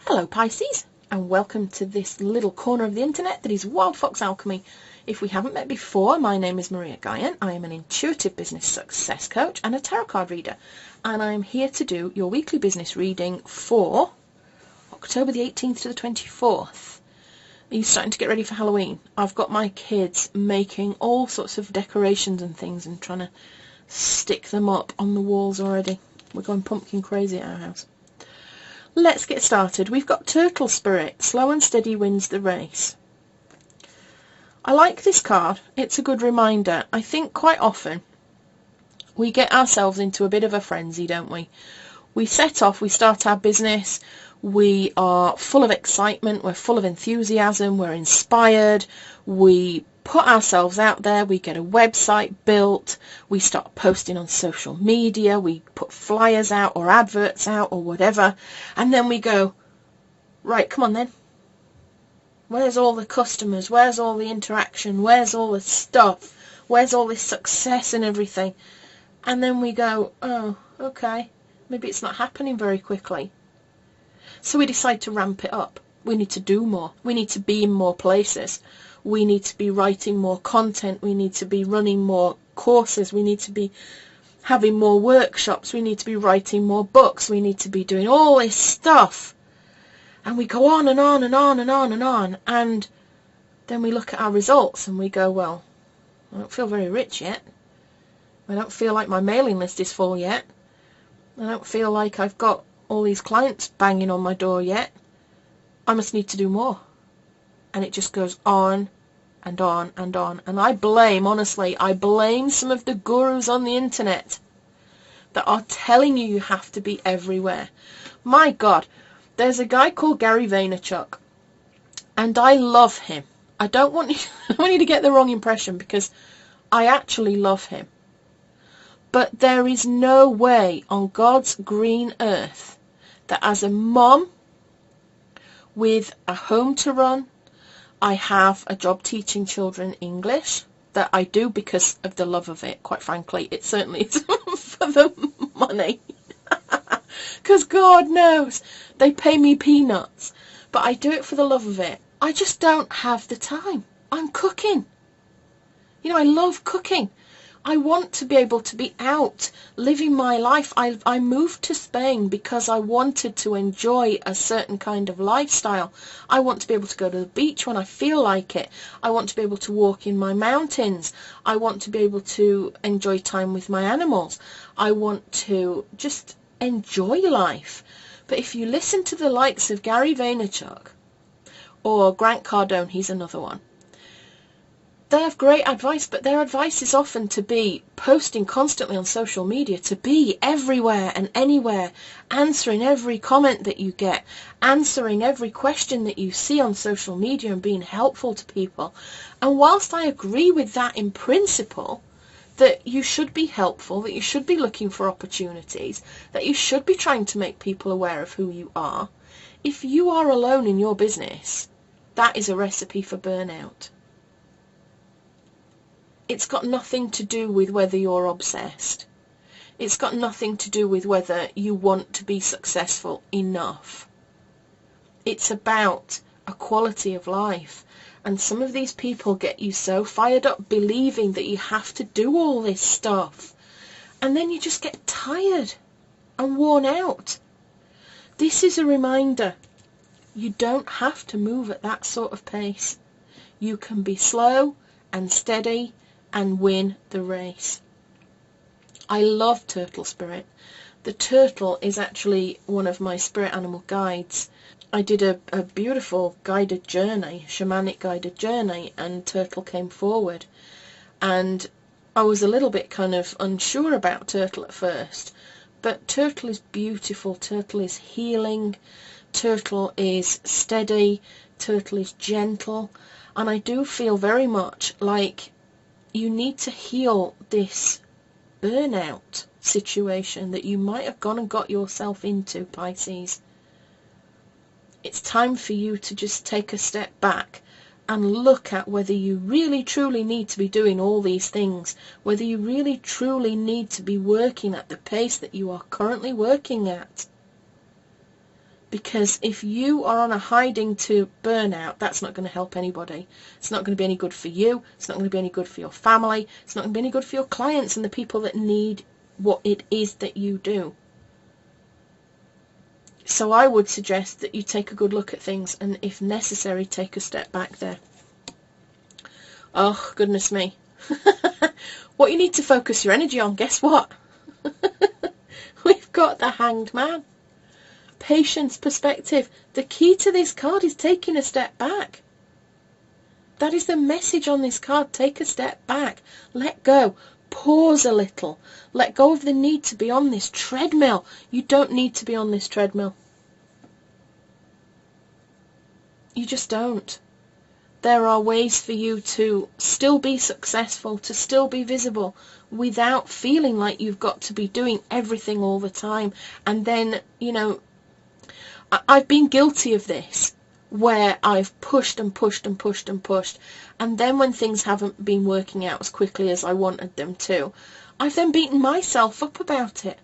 Hello Pisces, and welcome to this little corner of the internet that is Wild Fox Alchemy. If we haven't met before, my name is Maria Gaian. I am an intuitive business success coach and a tarot card reader, and I am here to do your weekly business reading for October the 18th to the 24th. Are you starting to get ready for Halloween? I've got my kids making all sorts of decorations and things and trying to stick them up on the walls already. We're going pumpkin crazy at our house. Let's get started. We've got Turtle Spirit. Slow and steady wins the race. I like this card. It's a good reminder. I think quite often we get ourselves into a bit of a frenzy, don't we? We set off, we start our business, we are full of excitement, we're full of enthusiasm, we're inspired, we put ourselves out there, we get a website built, we start posting on social media, we put flyers out or adverts out or whatever, and then we go, right, come on then. Where's all the customers? Where's all the interaction? Where's all the stuff? Where's all this success and everything? And then we go, oh, okay, maybe it's not happening very quickly. So we decide to ramp it up. We need to do more. We need to be in more places. We need to be writing more content. We need to be running more courses. We need to be having more workshops. We need to be writing more books. We need to be doing all this stuff. And we go on and on and on and on and on. And then we look at our results and we go, well, I don't feel very rich yet. I don't feel like my mailing list is full yet. I don't feel like I've got all these clients banging on my door yet. I must need to do more. And it just goes on and on and on. And I blame some of the gurus on the internet that are telling you have to be everywhere. My God, there's a guy called Gary Vaynerchuk, and I love him. I don't want you to get the wrong impression, because I actually love him. But there is no way on God's green earth that as a mom with a home to run, I have a job teaching children English, that I do because of the love of it, quite frankly. It certainly is for the money. Because God knows, they pay me peanuts. But I do it for the love of it. I just don't have the time. I'm cooking. You know, I love cooking. I want to be able to be out living my life. I moved to Spain because I wanted to enjoy a certain kind of lifestyle. I want to be able to go to the beach when I feel like it. I want to be able to walk in my mountains. I want to be able to enjoy time with my animals. I want to just enjoy life. But if you listen to the likes of Gary Vaynerchuk or Grant Cardone, he's another one, they have great advice, but their advice is often to be posting constantly on social media, to be everywhere and anywhere, answering every comment that you get, answering every question that you see on social media and being helpful to people. And whilst I agree with that in principle, that you should be helpful, that you should be looking for opportunities, that you should be trying to make people aware of who you are, if you are alone in your business, that is a recipe for burnout. It's got nothing to do with whether you're obsessed. It's got nothing to do with whether you want to be successful enough. It's about a quality of life. And some of these people get you so fired up believing that you have to do all this stuff. And then you just get tired and worn out. This is a reminder. You don't have to move at that sort of pace. You can be slow and steady and win the race. I love Turtle Spirit. The turtle is actually one of my spirit animal guides. I did a beautiful guided journey, shamanic guided journey, and Turtle came forward. And I was a little bit kind of unsure about Turtle at first, but Turtle is beautiful, Turtle is healing, Turtle is steady, Turtle is gentle, and I do feel very much like you need to heal this burnout situation that you might have gone and got yourself into, Pisces. It's time for you to just take a step back and look at whether you really truly need to be doing all these things, whether you really truly need to be working at the pace that you are currently working at. Because if you are on a hiding to burnout, that's not going to help anybody. It's not going to be any good for you. It's not going to be any good for your family. It's not going to be any good for your clients and the people that need what it is that you do. So I would suggest that you take a good look at things and, if necessary, take a step back there. Oh, goodness me. What you need to focus your energy on, guess what? We've got the Hanged Man. Patience, perspective. The key to this card is taking a step back. That is the message on this card. Take a step back. Let go. Pause a little. Let go of the need to be on this treadmill. You don't need to be on this treadmill. You just don't. There are ways for you to still be successful, to still be visible, without feeling like you've got to be doing everything all the time. And then, you know, I've been guilty of this, where I've pushed and pushed and pushed and pushed, and then when things haven't been working out as quickly as I wanted them to, I've then beaten myself up about it.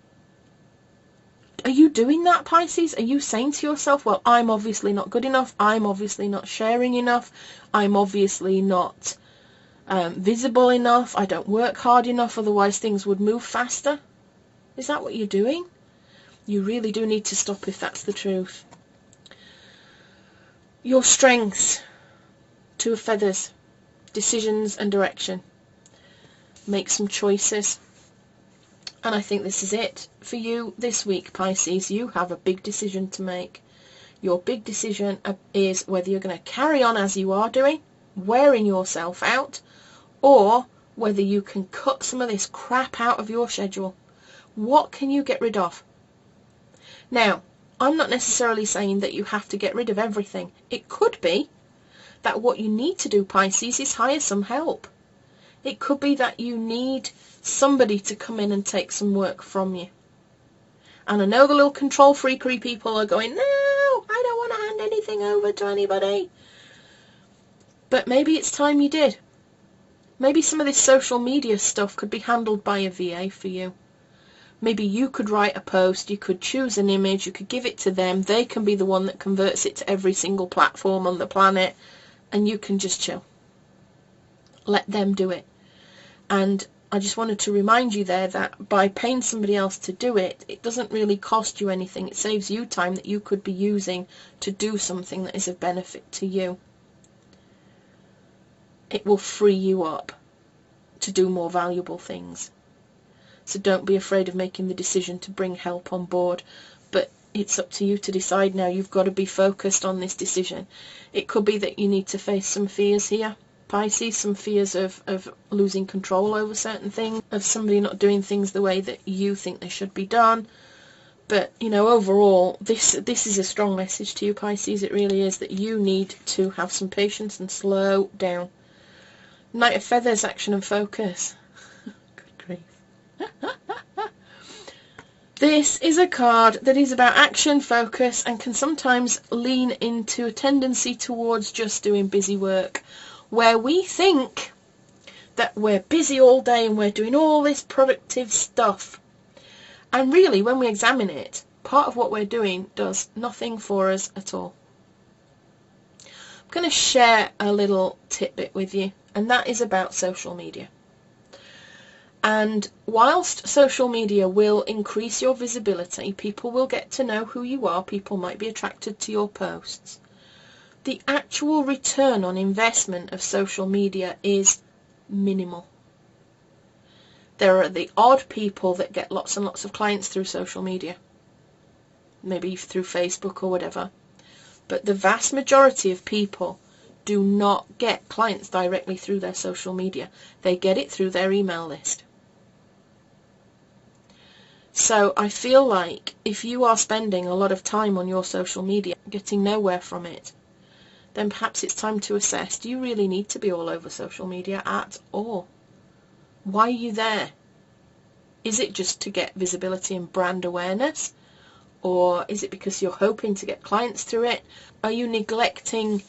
Are you doing that, Pisces? Are you saying to yourself, well, I'm obviously not good enough, I'm obviously not sharing enough, I'm obviously not visible enough, I don't work hard enough, otherwise things would move faster? Is that what you're doing? You really do need to stop if that's the truth. Your strengths, 2 of feathers, decisions and direction. Make some choices. And I think this is it for you this week, Pisces. You have a big decision to make. Your big decision is whether you're going to carry on as you are doing, wearing yourself out, or whether you can cut some of this crap out of your schedule. What can you get rid of? Now, I'm not necessarily saying that you have to get rid of everything. It could be that what you need to do, Pisces, is hire some help. It could be that you need somebody to come in and take some work from you. And I know the little control freakery people are going, no, I don't want to hand anything over to anybody. But maybe it's time you did. Maybe some of this social media stuff could be handled by a VA for you. Maybe you could write a post, you could choose an image, you could give it to them, they can be the one that converts it to every single platform on the planet, and you can just chill. Let them do it. And I just wanted to remind you there that by paying somebody else to do it, it doesn't really cost you anything. It saves you time that you could be using to do something that is of benefit to you. It will free you up to do more valuable things. So don't be afraid of making the decision to bring help on board. But it's up to you to decide now. You've got to be focused on this decision. It could be that you need to face some fears here, Pisces, some fears of losing control over certain things, of somebody not doing things the way that you think they should be done. But, you know, overall, this is a strong message to you, Pisces. It really is, that you need to have some patience and slow down. Knight of Feathers, action and focus. Good grief. This is a card that is about action, focus, and can sometimes lean into a tendency towards just doing busy work, where we think that we're busy all day and we're doing all this productive stuff. And really, when we examine it, part of what we're doing does nothing for us at all. I'm going to share a little tidbit with you, and that is about social media. And whilst social media will increase your visibility, people will get to know who you are, people might be attracted to your posts, the actual return on investment of social media is minimal. There are the odd people that get lots and lots of clients through social media, maybe through Facebook or whatever, but the vast majority of people do not get clients directly through their social media. They get it through their email list. So I feel like if you are spending a lot of time on your social media, getting nowhere from it, then perhaps it's time to assess, do you really need to be all over social media at all? Why are you there? Is it just to get visibility and brand awareness? Or is it because you're hoping to get clients through it? Are you neglecting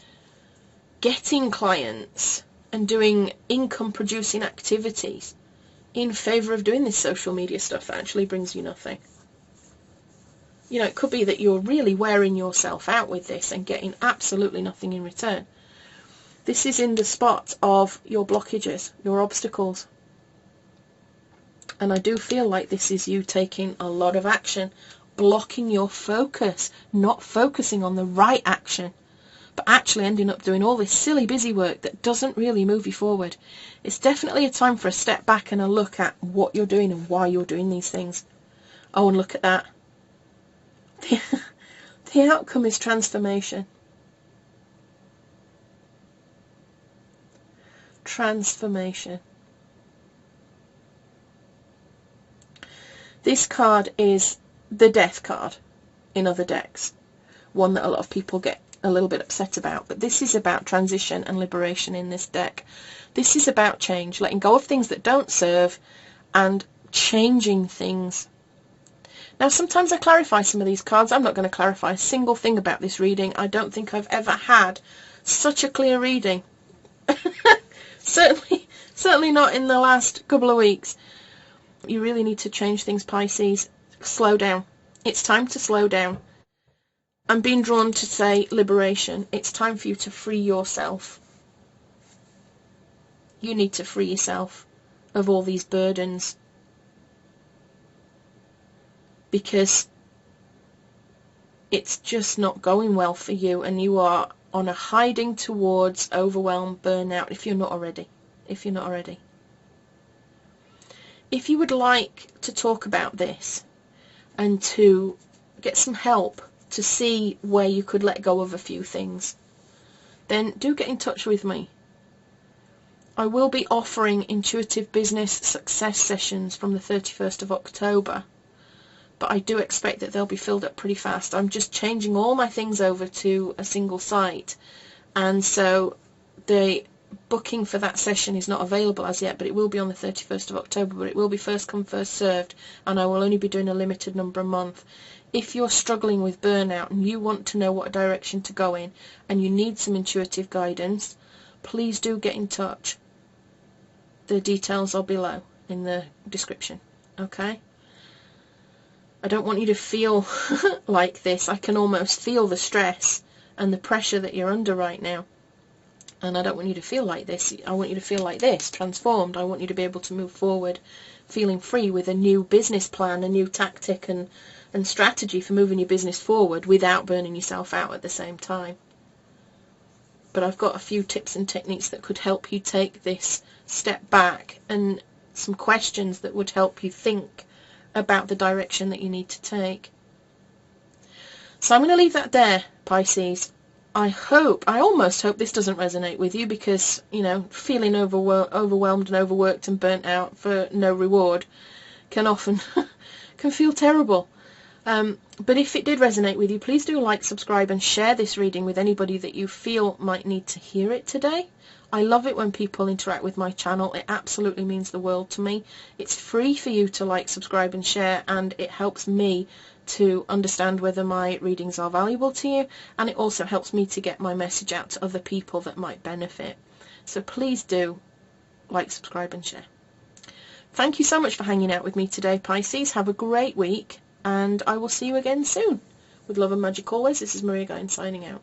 getting clients and doing income producing activities in favour of doing this social media stuff that actually brings you nothing? You know, it could be that you're really wearing yourself out with this and getting absolutely nothing in return. This is in the spot of your blockages, your obstacles. And I do feel like this is you taking a lot of action, blocking your focus, not focusing on the right action, but actually ending up doing all this silly busy work that doesn't really move you forward. It's definitely a time for a step back and a look at what you're doing and why you're doing these things. Oh, and look at that. The outcome is transformation. Transformation. This card is the death card in other decks. One that a lot of people get a little bit upset about. But this is about transition and liberation in this deck. This is about change, letting go of things that don't serve and changing things. Now, sometimes I clarify some of these cards. I'm not going to clarify a single thing about this reading. I don't think I've ever had such a clear reading. Certainly not in the last couple of weeks. You really need to change things, Pisces. Slow down. It's time to slow down. I'm being drawn to say liberation. It's time for you to free yourself. You need to free yourself of all these burdens. Because it's just not going well for you, and you are on a hiding towards overwhelm, burnout, if you're not already. If you would like to talk about this and to get some help to see where you could let go of a few things, then do get in touch with me. I will be offering intuitive business success sessions from the 31st of October. But I do expect that they'll be filled up pretty fast. I'm just changing all my things over to a single site, and so the booking for that session is not available as yet, but it will be on the 31st of October, but it will be first come, first served, and I will only be doing a limited number a month. If you're struggling with burnout and you want to know what direction to go in and you need some intuitive guidance, please do get in touch. The details are below in the description, okay? I don't want you to feel like this. I can almost feel the stress and the pressure that you're under right now. And I don't want you to feel like this. I want you to feel like this, transformed. I want you to be able to move forward, feeling free with a new business plan, a new tactic and strategy for moving your business forward without burning yourself out at the same time. But I've got a few tips and techniques that could help you take this step back, and some questions that would help you think about the direction that you need to take. So I'm going to leave that there, Pisces. I almost hope this doesn't resonate with you, because, you know, feeling overwhelmed and overworked and burnt out for no reward can often can feel terrible. But if it did resonate with you, please do like, subscribe and share this reading with anybody that you feel might need to hear it today. I love it when people interact with my channel. It absolutely means the world to me. It's free for you to like, subscribe and share, and it helps me to understand whether my readings are valuable to you, and it also helps me to get my message out to other people that might benefit. So please do like, subscribe and share. Thank you so much for hanging out with me today, Pisces. Have a great week, and I will see you again soon. With love and magic always, this is Maria Gaian signing out.